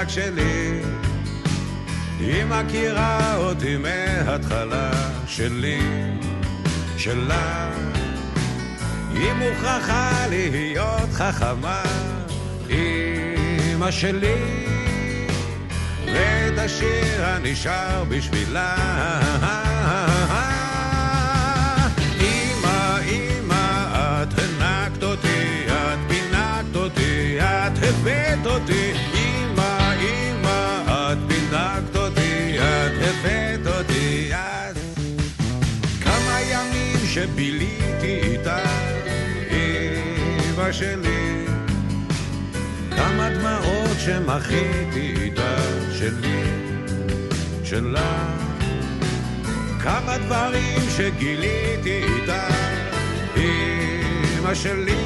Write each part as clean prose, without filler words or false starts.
רק שלי, היא מכירה אותי מההתחלה, שלי, שלה. היא מוכרחה להיות חכמה, אמא שלי, ואת השיר הנשאר בשבילה. אמא, אמא, את הנקת אותי, את פינקת אותי, את הבאת אותי. אמא, אמא, את פינקת אותי, את הבאת אותי. את כמה ימים שביליתי איתה, אמא שלי, כמה דמעות שמחיתי איתה, שלי, שלה. כמה דברים שגיליתי איתה, אמא שלי,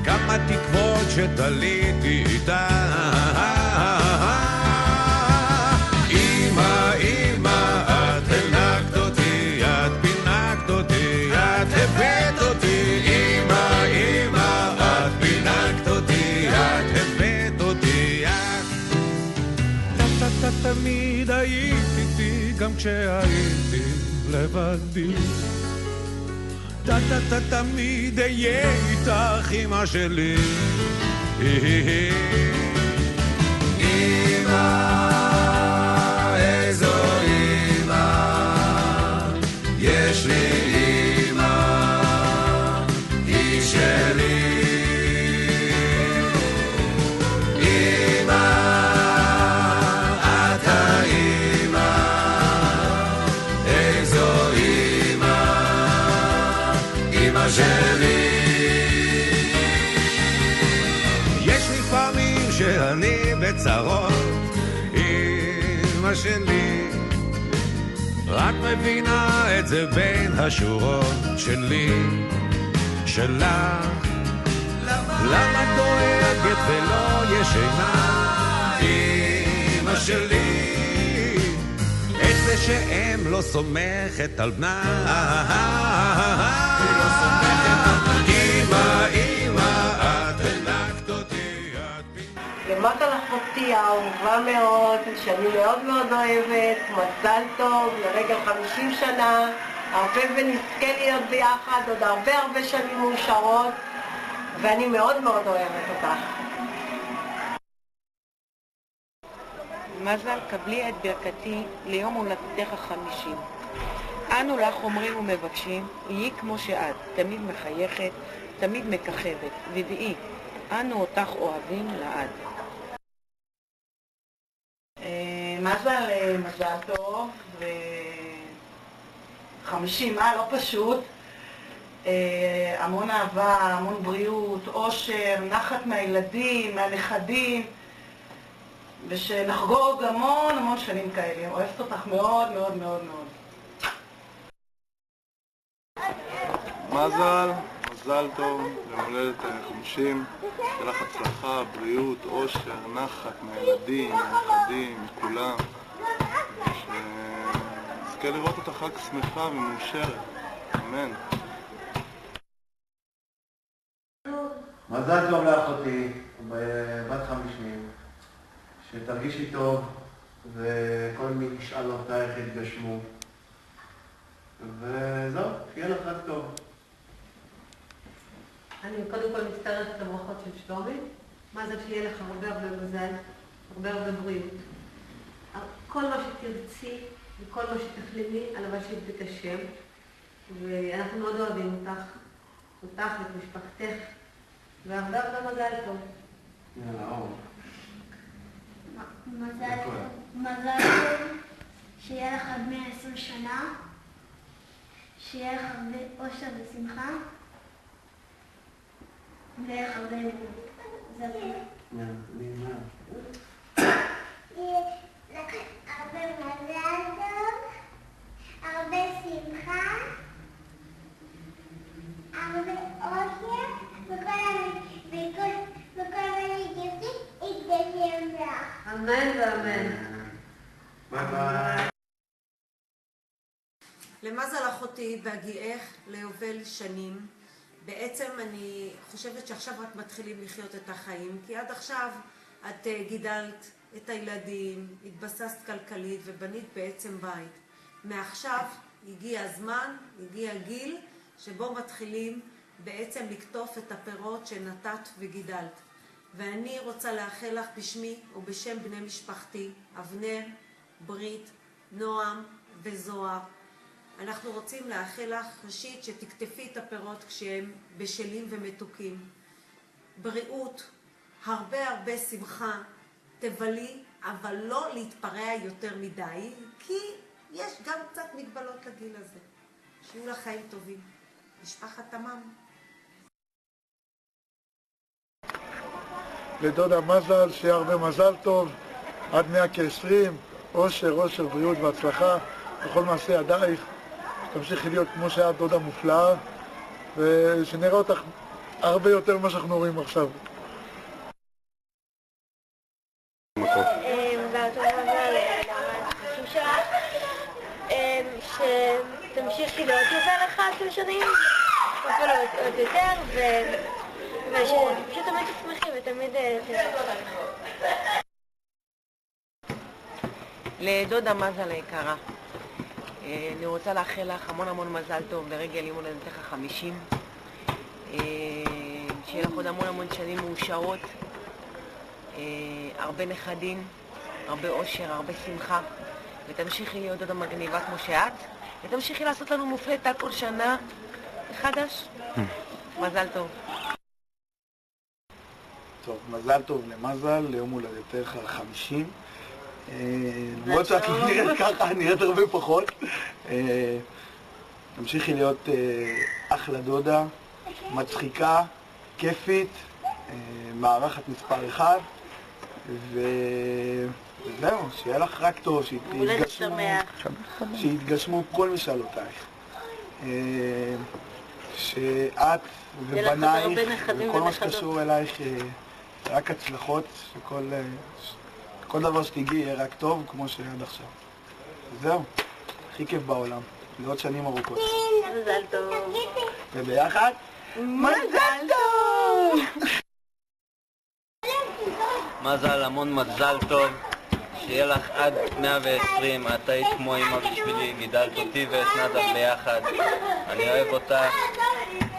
כמה תקוות שתליתי איתה. אמא, אמא, את הנקת אותי, את פינקת אותי, את הבאת אותי. אמא, אמא, את פינקת אותי, את הבאת אותי. את תמיד היית איתי גם כשהייתי לבדי. תמיד אהיה איתך, אמא שלי. אמא, איזו אמא, יש לי אמא, היא שלי. אמא, את האמא, איזו אמא, אמא שלי. יש לי פעמים שאני בצרות, אמא שלי, רק מבינה את זה בין השורות, שלי, שלה. למה דואגת ולא ישנה, אמא שלי, את זה שאם לא סומכת על בנה. אמא, אמא, את הנקת אותי, את פינקת. למטה לאחותי האהובה מאוד, שאני מאוד מאוד אוהבת, מזל טוב לרגל 50 שנה, הרבה ונזכה להיות ביחד עוד הרבה שנים מאושרות, ואני מאוד מאוד אוהבת אותך. מזל, קבלי את ברכתי ליום הולדתך ה-50. אנו לך אומרים ומבקשים, יהי כמו שאת, תמיד מחייכת, תמיד מככבת, ודעי, אנו אותך אוהבים לעד. מזל טוב, 50, לא פשוט. המון אהבה, המון בריאות, אושר, נחת מהילדים, מהנכדים, ושנחגוג המון שנים כאלה. אוהבת אותך מאוד מאוד מאוד מאוד. מזל טוב, יום הולדת 50, שיהיה לך הצלחה, בריאות, אושר, נחת מהילדים, מהנכדים, מכולם. שנזכה לראות אותך חג שמחה ומאושרת. אמן. מזל טוב לאחותי, בת 50, שתרגישי טוב וכל מי ישאל אותך יתגשמו. וזהו, שיהיה לך רק טוב. אני קודם כל מצטרפת לברכות של שלומי. מזל שיהיה לך הרבה מזל, הרבה בריאות. כל מה שתרצי וכל מה שתחלימי, הלוואי שיתגשם. ואנחנו מאוד אוהבים אותך ואת משפחתך, והרבה מזל טוב. יאללה, אור. מזל טוב, שיהיה לך עד 120 שנה, שיהיה לך הרבה אושר ושמחה, ויהיה לך הרבה לימוד. זה הכל. הרבה מזל טוב, הרבה שמחה, הרבה אושר, וכל מיני גפים יתגשם לך. אמן ואמן. ביי ביי. למזל אחותי בהגיעך ליובל שנים. בעצם אני חושבת שעכשיו רק מתחילים לחיות את החיים, כי עד עכשיו את גידלת את הילדים, התבססת כלכלית ובנית בעצם בית. מעכשיו הגיע הזמן, הגיע גיל שבו מתחילים בעצם לקטוף את הפירות שנטעת וגידלת. ואני רוצה לאחל לך בשמי ובשם בני משפחתי, אבנר, ברית, נועם וזוהר. אנחנו רוצים לאחל לך ראשית שתקטפי את הפירות כשהם בשלים ומתוקים. בריאות, הרבה שמחה, תבלי, אבל לא להתפרע יותר מדי, כי יש גם קצת מגבלות לגיל הזה. שיהיו לך חיים טובים. משפחת תמם. לדודה מזל, שיהיה הרבה מזל טוב, עד 120, אושר, בריאות והצלחה, בכל מעשה ידייך, שתמשיכי להיות כמו שאת דודה מופלאה, ושנראה אותך הרבה יותר ממה שאנחנו רואים עכשיו. מזל טוב מזל, שתמשיכי להיות יותר לחצים שנים, אפילו עוד יותר, ושפשוט תמיד תשמחי ותמיד לדודה מזל היקרה, אני רוצה לאחל לך המון מזל טוב לרגל יום הולדתך ה-50. שיהיה לך עוד המון שנים מאושרות, הרבה נכדים, הרבה אושר, הרבה שמחה, ותמשיכי להיות דודה מגניבה כמו שאת, ותמשיכי לעשות לנו מופת על כל שנה מחדש. מזל טוב. טוב, מזל טוב למזל, ליום הולדתך ה-50. למרות שאת לא נראית ככה, נראית הרבה פחות. תמשיכי להיות אחלה דודה, מצחיקה, כיפית, מערכת מספר 1, וזהו, שיהיה לך רק טוב, שיתגשמו כל משאלותייך. שאת ובנייך וכל מה שקשור אלייך רק הצלחות, שכל דבר שתגיעי יהיה רק טוב כמו שעד עכשיו. זהו, הכי כיף בעולם, לעוד שנים ארוכות. מזל טוב. וביחד, מזל טוב! מזל, המון מזל טוב, שיהיה לך עד 120, את היית כמו אמא בשבילי, גידלת אותי ואת נדב ביחד, אני אוהב אותך,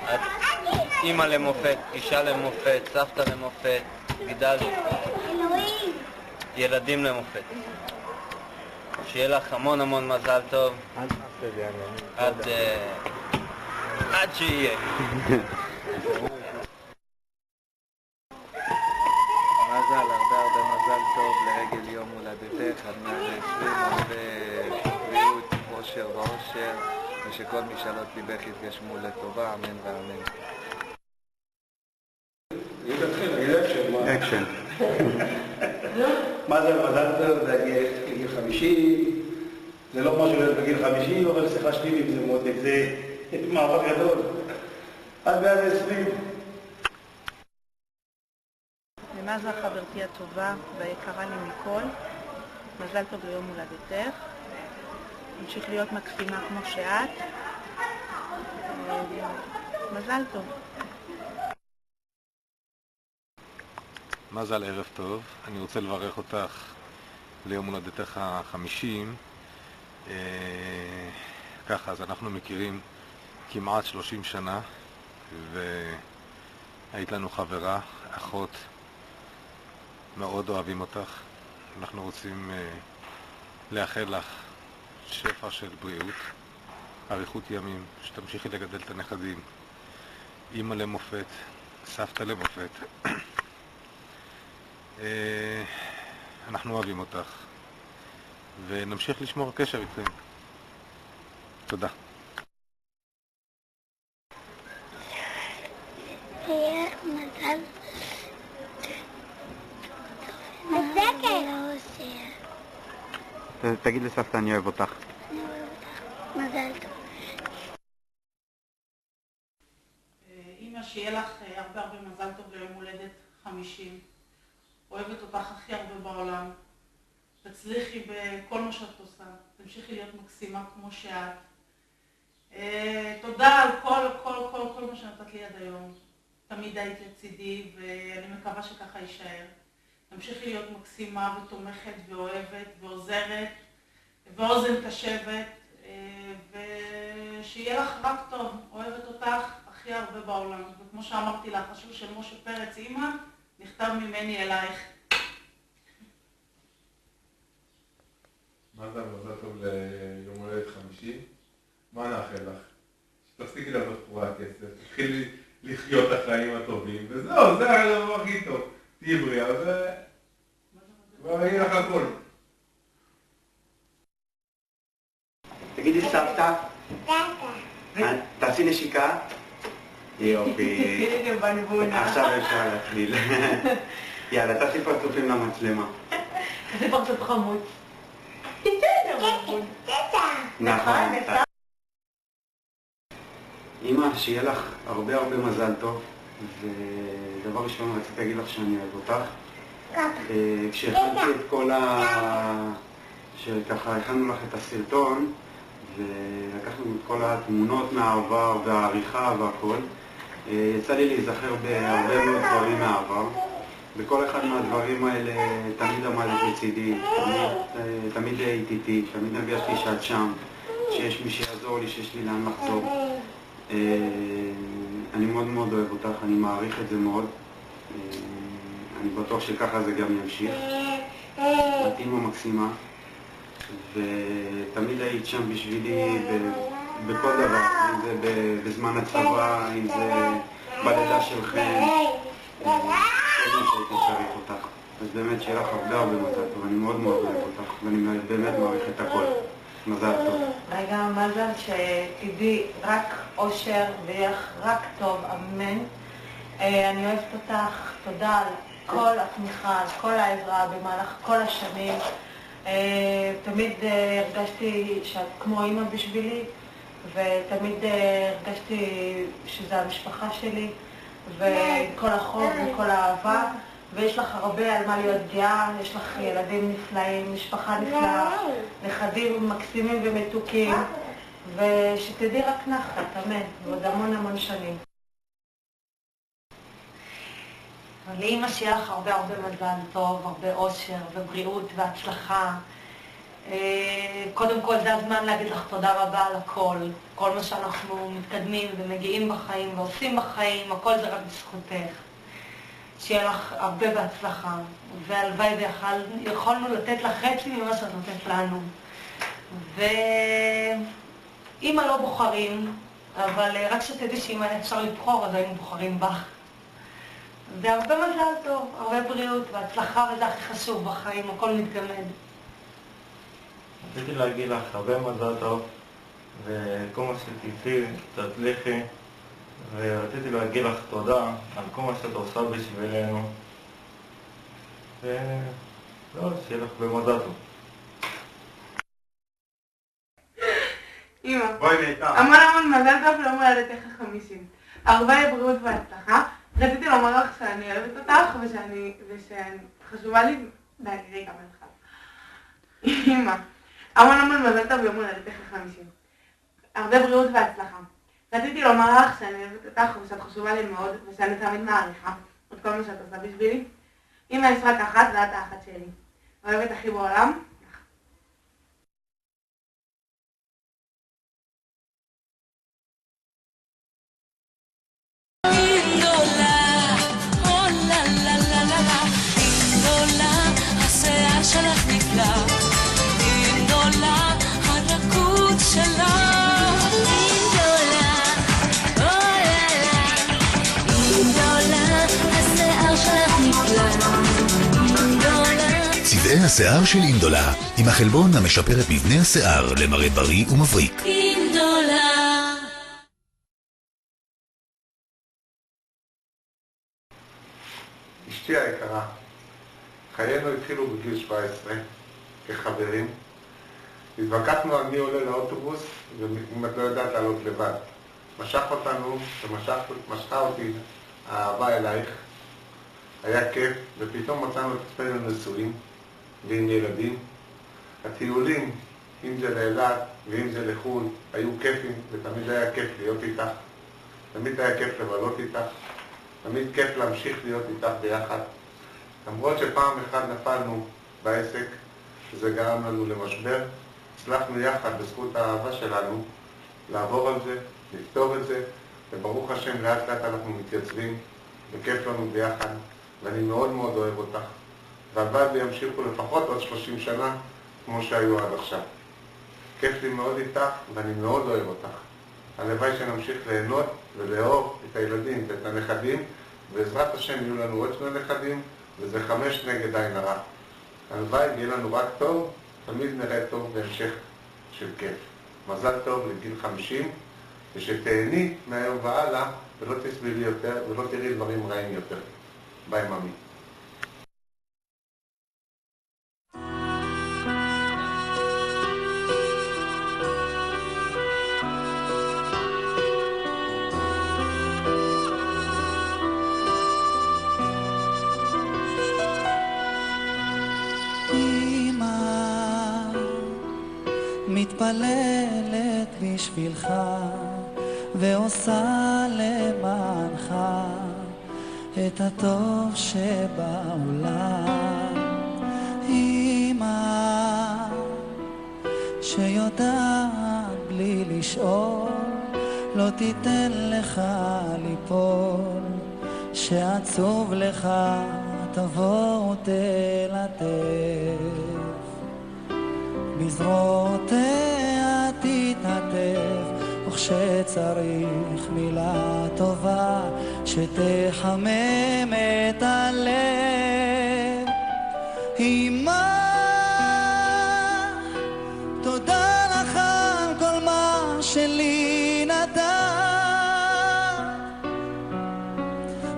את אמא למופת, אישה למופת, סבתא למופת, גידלת ילדים למופת. שיהיה לך המון מזל טוב, עד שיהיה. מזל, הרבה מזל טוב לרגל יום הולדתך, עד 120, הרבה בריאות, אושר ואושר, ושכל משאלות ליבך יתגשמו לטובה, אמן ואמן. אקשן. מזל טוב, להגיע לגיל 50, זה לא משהו להיות בגיל 50, אבל שיחה שלי זה מותק, זה מאבק גדול. עד 120. ומזל חברתי הטובה והיקרה לי מכל, מזל טוב ליום הולדתך, תמשיך להיות מקסימה כמו שאת, מזל טוב. מזל, ערב טוב, אני רוצה לברך אותך ליום הולדתך ה-50. ככה, אז אנחנו מכירים כמעט 30 שנה, והיית לנו חברה, אחות, מאוד אוהבים אותך. אנחנו רוצים לאחל לך שפע של בריאות, אריכות ימים, שתמשיכי לגדל את הנכדים, אמא למופת, סבתא למופת. אנחנו אוהבים אותך ונמשיך לשמור קשר איתכם. תודה. מזל תגיד לסבתא, אני אוהב אותך. מזל טוב. אמא, שיהיה לך הרבה מזל טוב ליום הולדת 50. אוהבת אותך הכי הרבה בעולם. תצליחי בכל מה שאת עושה. תמשיכי להיות מקסימה כמו שאת. תודה על כל מה שנתת לי עד היום. תמיד היית לצידי, ואני מקווה שככה יישאר. תמשיכי להיות מקסימה ותומכת ואוהבת ועוזרת ואוזן קשבת, ושיהיה לך רק טוב. אוהבת אותך הכי הרבה בעולם. וכמו שאמרתי לך, השיר של משה פרץ, אמא, נכתב ממני אלייך. מזל, מזל טוב ליום הולדת 50. מה נאחל לך? שתפסיקי לעשות תמורת כסף, תתחילי לחיות את החיים הטובים, וזהו, זה הדבר הכי טוב. תהיי בריאה, ויהיה לך הכל. תגידי סבתא, תעשי נשיקה. יופי. עכשיו אפשר להתחיל. יאללה, תעשי פרצופים למצלמה. תעשי פרצוף חמוד. נכון. אמא, שיהיה לך הרבה הרבה מזל טוב, ודבר ראשון רציתי להגיד לך שאני אוהב אותך. כשהכנתי את כל שככה הכנו לך את הסרטון, ולקחנו את כל התמונות מהעבר והעריכה והכל, יצא לי להיזכר בהרבה מאוד דברים מהעבר. בכל אחד מהדברים האלה תמיד עמדת לצידי, תמיד היית איתי, תמיד הרגשתי שאת שם, שיש מי שיעזור לי, שיש לי לאן לחזור. אני מאוד מאוד אוהב אותך, אני מעריך את זה מאוד. אני בטוח שככה זה גם ימשיך. את אימא מקסימה, ותמיד היית שם בשבילי בכל דבר, אם זה בזמן הצבא, אם זה בלידה שלכם, כל מה שהייתי צריך אותך. אז באמת שיהיה לך הרבה הרבה מזל טוב, אני מאוד מאוד אוהב אותך, ואני באמת מעריך את הכל. מזל טוב. רגע, מזל שתדעי רק אושר ויהיה לך רק טוב, אמן. אני אוהבת אותך, תודה על כל התמיכה, על כל העזרה במהלך כל השנים. תמיד הרגשתי שאת כמו אמא בשבילי, ותמיד הרגשתי שזה המשפחה שלי, וכל החוב וכל האהבה, ויש לך הרבה על מה להיות גאה, יש לך ילדים נפלאים, משפחה נפלאה, נכדים מקסימים ומתוקים, ושתדעי רק נחת, אמן, ועוד המון המון שנים. לאמא שיהיה לך הרבה הרבה מזל טוב, הרבה אושר ובריאות והצלחה. קודם כל זה הזמן להגיד לך תודה רבה על הכל. כל מה שאנחנו מתקדמים ומגיעים בחיים ועושים בחיים, הכל זה רק בזכותך. שיהיה לך הרבה בהצלחה, והלוואי ויכולנו לתת לך חצי ממה שאת נותנת לנו. ואמא לא בוחרים, אבל רק שתדעי שאם היה אפשר לבחור אז היינו בוחרים בך. והרבה מזל טוב, הרבה בריאות והצלחה, וזה הכי חשוב בחיים, הכל מתגמד. רציתי להגיד לך הרבה מזל טוב, וכל מה שתצאי, תצליחי, ורציתי להגיד לך תודה על כל מה שאת עושה בשבילנו, ולא, שיהיה לך במזל טוב. אמא, המון המון מזל טוב ליום הולדתך ה-50. הרבה בריאות והצלחה. רציתי לומר לך שאני אוהבת אותך ושאני חשובה לי רגע מלך. אמא, המון המון מזל טוב ליום הולדתך ה-50. הרבה בריאות והצלחה. רציתי לומר לך שאני אוהבת אותך ושאת חשובה לי מאוד ושאני תמיד מעריכה את כל מה שאת עושה בשבילי. אמא יש רק אחת ואת האחת שלי. אוהבת הכי בעולם. שלך נפלא, אינדולה, הרכות שלך, אינדולה, אוללה, אינדולה, השיער שלך נפלא, אינדולה. צבעי השיער של אינדולה, עם החלבון המשפר את מבנה השיער למראה בריא ומבריק. אינדולה. אשתי היקרה, חיינו התחילו בגיל 17 כחברים. התווכחנו על מי עולה לאוטובוס, ואם את לא יודעת לעלות לבד. משך אותנו ומשכה אותי האהבה אלייך. היה כיף, ופתאום מצאנו את עצמנו נשואים ועם ילדים. הטיולים, אם זה לאילת ואם זה לחו"ל, היו כיפים, ותמיד היה כיף להיות איתך. תמיד היה כיף לבלות איתך. תמיד כיף להמשיך להיות איתך ביחד. למרות שפעם אחת נפלנו בעסק, שזה גרם לנו למשבר, הצלחנו יחד בזכות האהבה שלנו לעבור על זה, לפתור את זה, וברוך השם לאט לאט אנחנו מתייצבים, וכיף לנו ביחד, ואני מאוד מאוד אוהב אותך. והלוואי וימשיכו לפחות עוד 30 שנה כמו שהיו עד עכשיו. כיף לי מאוד איתך ואני מאוד אוהב אותך. הלוואי שנמשיך ליהנות ולאהוב את הילדים ואת הנכדים, בעזרת השם יהיו לנו עוד 2 נכדים, וזה 5 נגד עין הרע. הלוואי ויהיה לנו רק טוב, תמיד נראה טוב בהמשך של כיף. מזל טוב לגיל 50, ושתהני מהיום והלאה ולא תסבילי יותר ולא תראי דברים רעים יותר. ביי ממי. מתפללת בשבילך ועושה למענך את הטוב שבעולם. אמא שיודעת בלי לשאול לא תיתן לך ליפול, שעצוב לך תבוא ותלטף, בזרועותיה תתעטף, וכשצריך מילה טובה שתחמם את הלב. אמא, תודה לך על כל מה שלי נתן,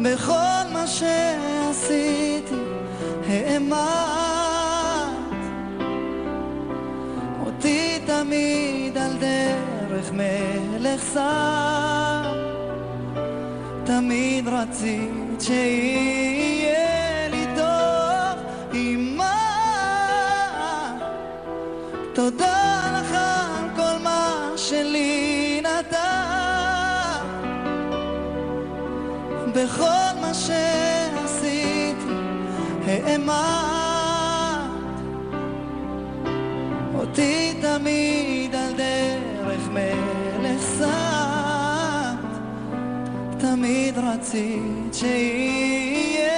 בכל מה שעשיתי האמנת אותי תמיד על דרך מלך שם, תמיד רצית שיהיה לי טוב. אמא, תודה לך על כל מה שלי נתן, בכל מה שעשיתי האמנת אותי תמיד על דרך מלך שם, תמיד רצית שיהיה